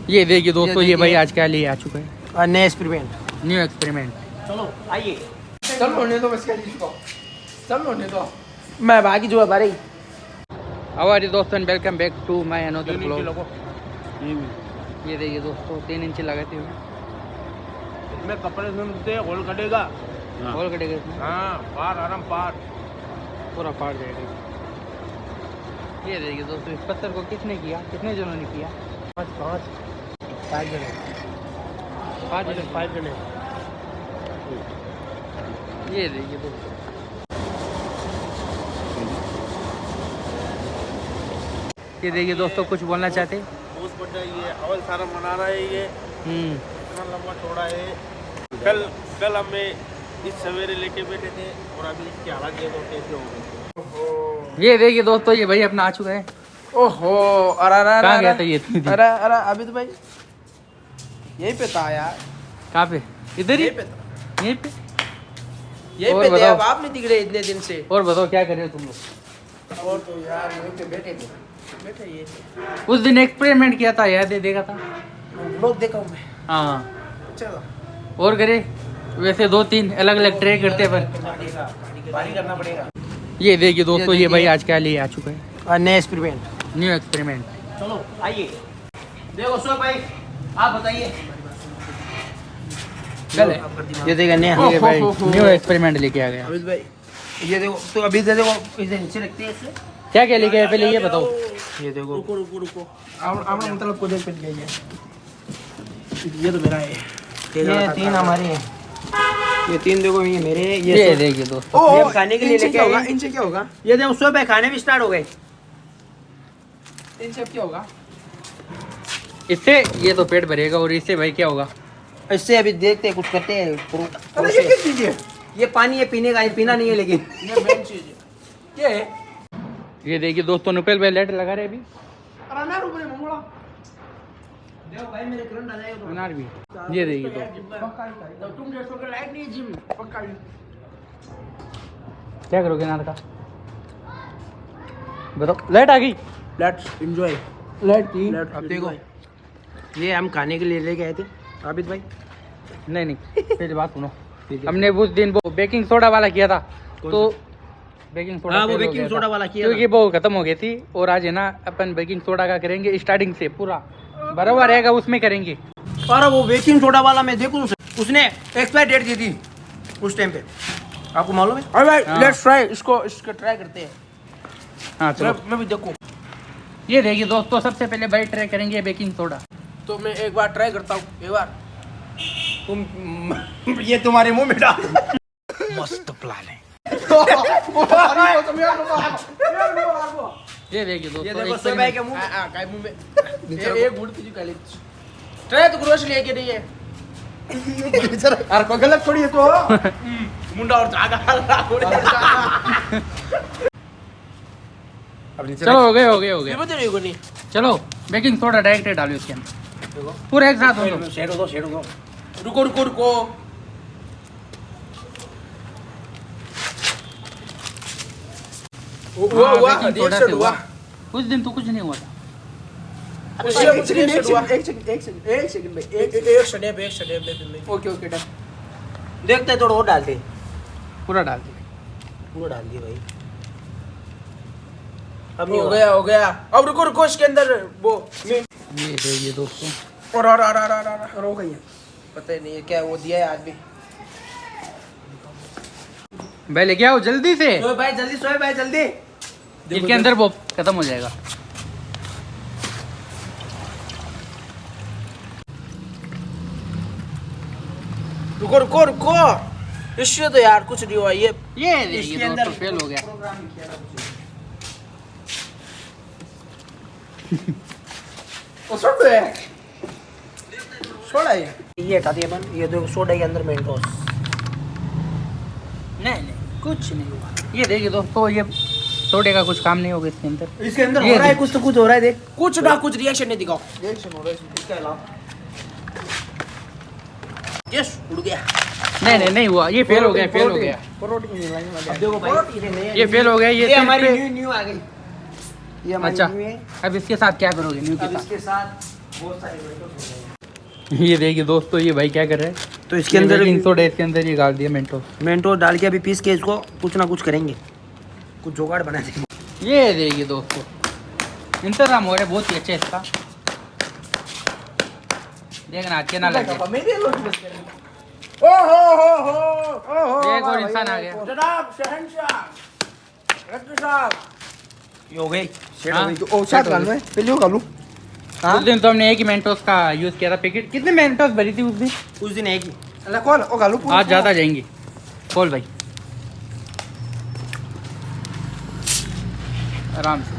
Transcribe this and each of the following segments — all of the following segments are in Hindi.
ये देखिए दोस्तों, ये भाई आज क्या लिए आ चुका है, नया एक्सपेरिमेंट। New experiment. चलो आइए। चल होने दो बस, इसको चल होने दो। मैं बाकी जो है बारे हमारे दोस्तों welcome back to my another blog. ये देखिए दोस्तों 3 इंच लगाते हुए इसमें कपड़े से होल कटेगा। होल कटेगा इसमें, हाँ, पार आराम पार। पूरा फाड़ जाएगा। ये देखिए दोस्तों, इस पत्थर को किसने किया, कितने जनों ने किया? 5 जने। 5 जने। ये देखिए दोस्तों, ये देखिए दोस्तों, कुछ बोलना चाहते? बहुत बढ़िया, ये अवल सारा मना रहा है। ये इतना लंबा चौड़ा है। कल हमें इस सवेरे लेके बैठे थे और अभी इसकी हालत देखो कैसे हो गई। ये देखिए दोस्तों, ये भाई अपना आ चुका है। ओहो, अरे कहाँ गया था ये इतनी देर? अरे अभी तो भाई यहीं पे था यार। कहाँ पे? इधर ही? यहीं पे था। यहीं पे? यहीं और पे थे। बताओ। अब आप नहीं दिख रहे इतने दिन से। और बताओ क्या कर रहे हो तुम लोग? और तो यार यहीं पे बैठे थे। बैठे ये थे। उस दिन एक्सपेरिमेंट किया था, याद है? देखा था। लोग देखा हूँ मैं। हाँ, चलो और करे वैसे 2-3 अलग अलग ट्रे करते पर। पानी करना पड़ेगा। ये देखिए दोस्तों, ये भाई आज क्या लिए आ चुका है, नया एक्सपेरिमेंट। New experiment. चलो आइए। देखो सो भाई, आप बताइए। चले, ये देखा नया। ये भाई न्यू एक्सपेरिमेंट लेके आ गया। अमित भाई ये देखो, तो अभी दे देखो, इसे नीचे रखते हैं इसे। क्या क्या लेके आए पहले ये बताओ। ये देखो, रुको। आपने मतलब को देख गई है। ये तो मेरा है। ये 3 हमारे हैं। ये 3 देखो, ये मेरे हैं। ये देखिए दोस्तों, ये हम खाने के लिए लेके आए हैं। इनसे क्या होगा? ये देखो सुबह भाई खाने भी स्टार्ट हो गए। इनसे अब क्या होगा? इससे ये तो पेट भरेगा, और इससे भाई क्या होगा? इससे अभी देखते हैं, कुछ करते हैं। अरे ये क्या चीज है? ये पानी है पीने का, ये पीना नहीं है लेकिन। ये मेन चीज है। ये है ये देखिए दोस्तों, नुपेल भाई लाइट लगा रहे अभी। अनार ऊपर मंगोड़ा। देखो भाई मेरे करंट आ जाएगा तो। अनार भी। ये देखिए दोस्तों, तो तुम जैसों के लाइट नहीं जिम पक्का। क्या करोगे अनार का बताओ? लाइट आ गई। Let's enjoy. लाइट की अब देखो, ये हम खाने के लिए लेके आए थे आबिद भाई। नहीं नहीं, पहले बात सुनो। हमने उस दिन वो बेकिंग सोडा वाला किया था, तो बेकिंग सोडा हाँ, वो fail हो बेकिंग गया सोडा था, वाला किया क्योंकि वो खत्म हो गई थी। और आज है ना, अपन बेकिंग सोडा का करेंगे स्टार्टिंग से, पूरा बराबर रहेगा उसमें करेंगे। और वो बेकिंग सोडा वाला मैं देखूं, उसने एक्सपायर डेट दी थी उस टाइम पे, आपको मालूम है? अरे भाई हाँ। लेट्स ट्राई, इसको ट्राई करते हैं। हाँ चलो, मैं भी देखूं। ये देखिए दोस्तों, सबसे पहले भाई ट्राई करेंगे बेकिंग सोडा। तो मैं एक बार ट्राई करता हूँ। एक बार तुम ये तुम्हारे मुंह में डाल। मस्त प्लान है। ये देखिए ये दोस्तों, देखो सोए भाई के मुंह में, काय मुंह में एक गुड़ की काली। ट्राई तो ग्रोस लेके नहीं है। यार कोई गलत थोड़ी है तो। मुंडा और जागा चलो हो गए हो गए हो ये गए। बता नहीं कोनी। चलो बेकिंग सोडा डायरेक्ट डालो इसके अंदर, पूरा एक साथ हो दो। शेड दो। रुको। हाँ, हुआ बेकिंग सोडा से हुआ। उस दिन तो कुछ नहीं हुआ था। एक सेकंड भाई। Okay done. देखते हैं, थोड़ा और डाल दे। पूरा डाल दिया। पूरा डाल दिया भाई। अब हो गया। अब रुको इसके अंदर वो ये देखिए दोस्तों, और हो गई है। पता ही नहीं है क्या वो दिया है आज भी। भाई लेके आओ जल्दी से। सोए भाई जल्दी। इसके अंदर वो खत्म हो जाएगा। रुको। इससे तो यार कुछ नहीं हुआ। ये देखिए इसके अंदर दोस्तों, फेल हो गया। प्रोग्राम ही किया था कुछ। सोडा है ये हटा दिया अपन। ये देखो सोडा के अंदर मेंटोस। नहीं कुछ नहीं हुआ। ये देखिए दोस्तों, ये सोडे का कुछ काम नहीं होगा इसके अंदर। इसके अंदर ये हो रहा है देख। कुछ तो कुछ हो रहा है। देख कुछ ना कुछ रिएक्शन नहीं दिखाओ। रिएक्शन हो रहा है इसके अलावा। यस उड़ गया। नहीं हुआ। ये फेल हो गया। प्रोटीन मिलाएंगे। अब देखो भाई ये फेल हो गया। ये सिर्फ हमारी पे- न्यू आ गई। ये हमारी अच्छा, न्यू है। अब इसके साथ क्या करोगे न्यू के अब साथ? इसके साथ बहुत सारे मेंटोस हो गए। ये देखिए दोस्तों, ये भाई क्या कर रहे हैं, तो इसके अंदर इसके अंदर ये डाल दिया मेंटोस डाल के अभी पीस के इसको कुछ ना कुछ करेंगे, कुछ जुगाड़ बना देंगे। ये देखिए दोस्तों, इंतजाम हो रहा है बहुत ही अच्छा इसका। देखना अच्छे ना लगे। एक और इंसान आ गया। जनाब शहंशाह, ये हो गई। हाँ, ओ शायद गाल में पहले हो गालू। उस दिन तो हमने एक ही मेंटोस का यूज किया था पैकेट। कितने मेंटोस भरी थी उस दिन एक ही। अल्लाह कौन ओ गालू। आज ज्यादा जाएंगी। खोल भाई आराम से।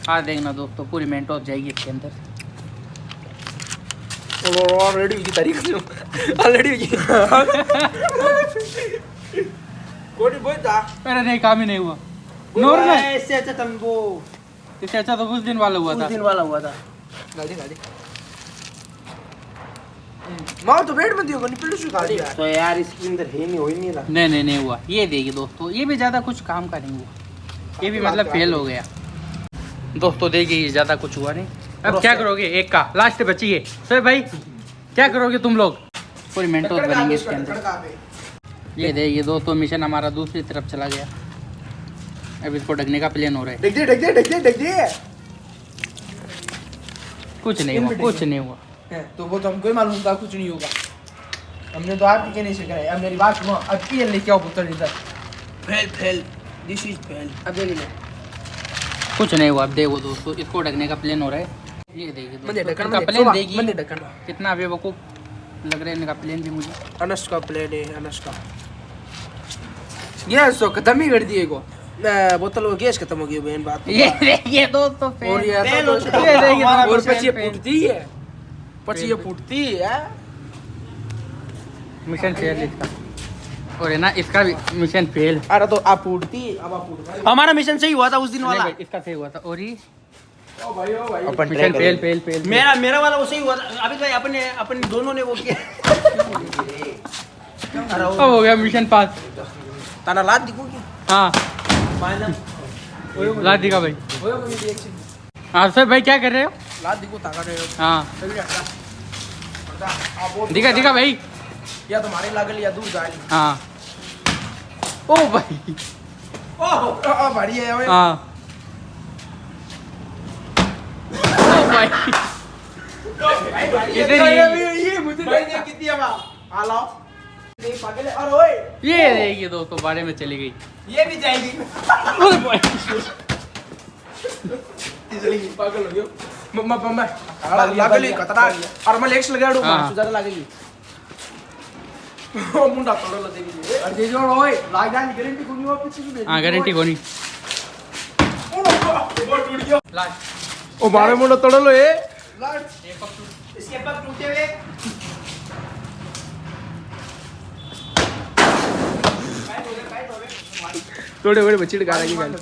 हाँ देखना दोस्तों, पूरी मेंटोस जाएगी इसके अंदर। ऑलरेडी की तारीख से ऑलरेडी कोई बोल था। अरे नहीं, काम ही नहीं हुआ। नॉर्मल इससे अच्छा तुम वो, इससे अच्छा तो उस दिन वाला हुआ था। उस दिन वाला हुआ था। गाड़ी गाड़ी मार तो बैठ मत दियो गनी पहले से गाड़ी है तो यार, इसके अंदर है नहीं, हो ही नहीं रहा। नहीं हुआ। ये देखिए दोस्तों, ये भी ज्यादा कुछ काम का नहीं हुआ। ये भी मतलब फेल हो गया दोस्तों। देखिए ज्यादा कुछ हुआ नहीं। अब क्या करोगे, एक का लास्ट बची है। सर भाई क्या करोगे तुम लोग? पूरी मेंटोस बनेंगे इसके अंदर। ये देखिए दोस्तों, मिशन हमारा दूसरी तरफ चला गया। अब इसको ढकने का प्लान हो रहा है। देख दे कुछ नहीं हुआ, कुछ नहीं हुआ। तो वो तो हमको ही मालूम था कुछ नहीं होगा। हमने तो आप कहने से कराया। अब मेरी बात सुनो, अब पीएल लेके आओ पुत्र इधर। Fail this is fail. अब ले ले, कुछ नहीं हुआ। अब देखो दोस्तों, इसको ढकने का प्लान हो रहा है। ये देखिए दोस्तों, इनका प्लान देखिए कितना बेवकूफ लग रहा है इनका प्लान भी मुझे। अनस का प्लेन है, अनस का। ये तो खत्म ही कर दिए को। बोतल में गैस खत्म हो गई बहन बात। ये देखिए दोस्तों, और ये तो ये देखिए और पछी फूटती है, पछी ये फूटती है। मिशन फेल इसका। और है ना, इसका भी मिशन फेल। अरे तो आप फूटती, अब आप फूट। हमारा मिशन सही हुआ था उस दिन वाला। इसका सही हुआ था। और ये ओ भाई अपन मिशन फेल। मेरा वाला वो सही हुआ था। अभी भाई अपने दोनों ने वो किया। अब हो गया मिशन पास। ताना लाद दिखो की। हाँ लाद दिखा भाई। हाँ सर भाई क्या कर रहे हो? लाद दिखो ताका रहे हो। हाँ दिखा भाई। या तुम्हारे लागल या दूर जाए। हाँ ओ भाई, ओ भारी है ओए। हाँ ओ भाई, इधर ये मुझे नहीं कितनी है आ लाओ। नहीं पागल है। और ओए ये देखिए दोस्तों, बारे में चली गई। ये भी जाएगी। ओ भाई चलेगी, पागल हो गयो। मम्मा लागली कतरा और मैं लेक्स लगा दूं, हाँ। सुधार लागेगी। ओ मुंडा तोड़ देगी। और जे जोड़ ओए लाग जानी गारंटी कोनी हो पीछे की। हाँ गारंटी कोनी। ओ टूट गयो। लास्ट ओ मारे मुंडा तोड़ लो ए। लास्ट इसके पग टूटे हुए। थोड़े बड़े बच्चे लगा रही गाल।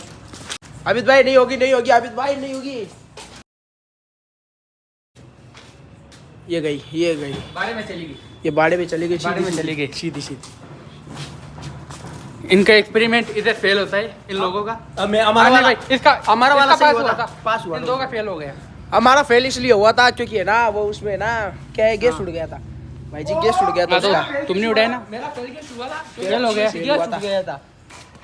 अमित भाई नहीं होगी अमित भाई नहीं होगी। ये गई बारे में चली गई। ये बाड़े में चली गई। बाड़े में चली गई। सीधी इनका एक्सपेरिमेंट इधर फेल होता है इन लोगों का। हमारा भाई इसका हमारा वाला पास सही हुआ था। पास हुआ इन दो का फेल हो गया। हमारा फेल इसलिए हुआ था क्योंकि है ना वो उसमें ना क्या है गैस उड़ गया था भाई जी। गैस उड़ गया था उसका। तुमने उड़ाया ना? मेरा फेल गैस हुआ था। फेल हो गया। गया था।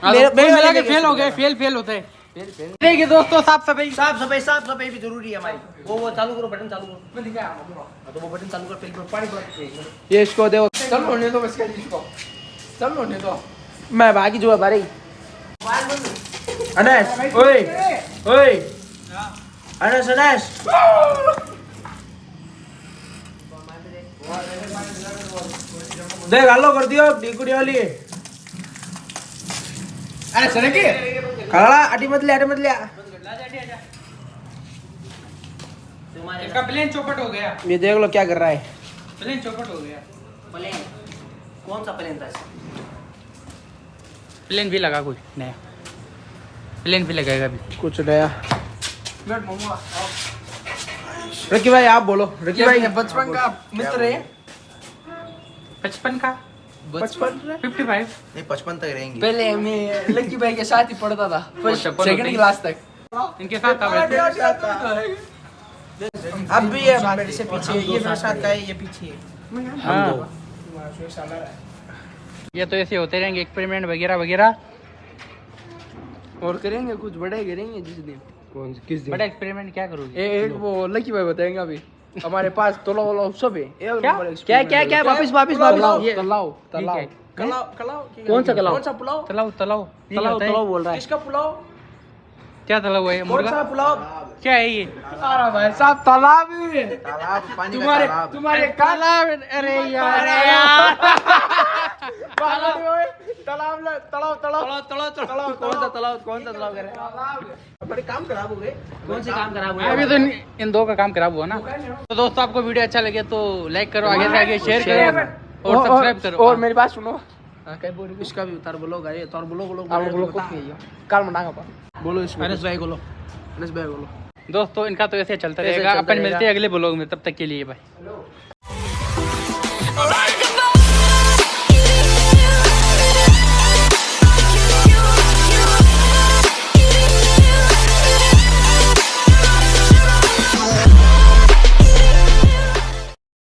मेरे मिला के फेल हो गए। फेल होता है। देखिए दोस्तों, साफ सफाई भी जरूरी है हमारी। वो चालू करो, बटन चालू करो। मैं दिखाया तो वो बटन चालू कर। पहले पानी भर ये इसको दो। चल होने दो बस इसको। चल होने दो। मैं भागी जो है बारी। अनस ओए अनस देख आलो कर दियो डिकुड़ी वाली। अरे सर के खड़ा अटी मत ले। इसका प्लेन चौपट हो गया। ये देख लो क्या कर रहा है। प्लेन चौपट हो गया। प्लेन कौन सा प्लेन था? प्लेन भी लगा कोई नया। प्लेन भी लगाएगा अभी कुछ नया। रकी भाई आप बोलो। रकी भाई बचपन का मित्र है। 55 का 55 नहीं 55 तक रहेंगे। पहले मैं लकी भाई के साथ ही पढ़ता था, अच्छा, सेकंड क्लास तक। इनके साथ था वैसे। अब भी ये मेरे से पीछे है, ये मेरे साथ का है, ये पीछे है। हाँ ये तो ऐसे होते रहेंगे एक्सपेरिमेंट वगैरह वगैरह। और करेंगे कुछ बड़े करेंगे जिस दिन। कौन किस दिन? बड़ा एक्सपेरिमेंट क्या करोगे? एक वो लकी भाई बताएंगे अभी। हमारे पास तलाव वलाव सब है। एक क्या? नंबर क्या experiment क्या है। क्या वापिस वापिस तलाव वापिस तलाव ठीक है। कलाव कलाव कौन सा कलाव? कौन सा पुलाव? तलाव तलाव ये तलाव होता है? तलाव बोल रहा है। किसका पुलाव? क्या तलाव है? कौन मुर्गा सा पुलाव? क्या है ये? अरे भाई साहब तालाब है। तालाब पानी का तालाब। तुम्हारे तालाब अरे यार तालाब तलाव तलाव कौन सा तालाब करे? बड़े काम खराब हो गए। कौन से काम खराब हुए? अभी तो इन दो का काम खराब हुआ ना। तो दोस्तों आपको वीडियो अच्छा लगे तो लाइक करो, आगे से आगे शेयर करो और सब्सक्राइब करो। और मेरी बात सुनो। इसका भी उतार बोलो गाय तार बोलो काल मनागा पा बोलो इसको। अनस भाई बोलो। दोस्तों इनका तो ऐसे चलता रहेगा। अपन मिलते हैं अगले ब्लॉग में, तब तक के लिए बाय।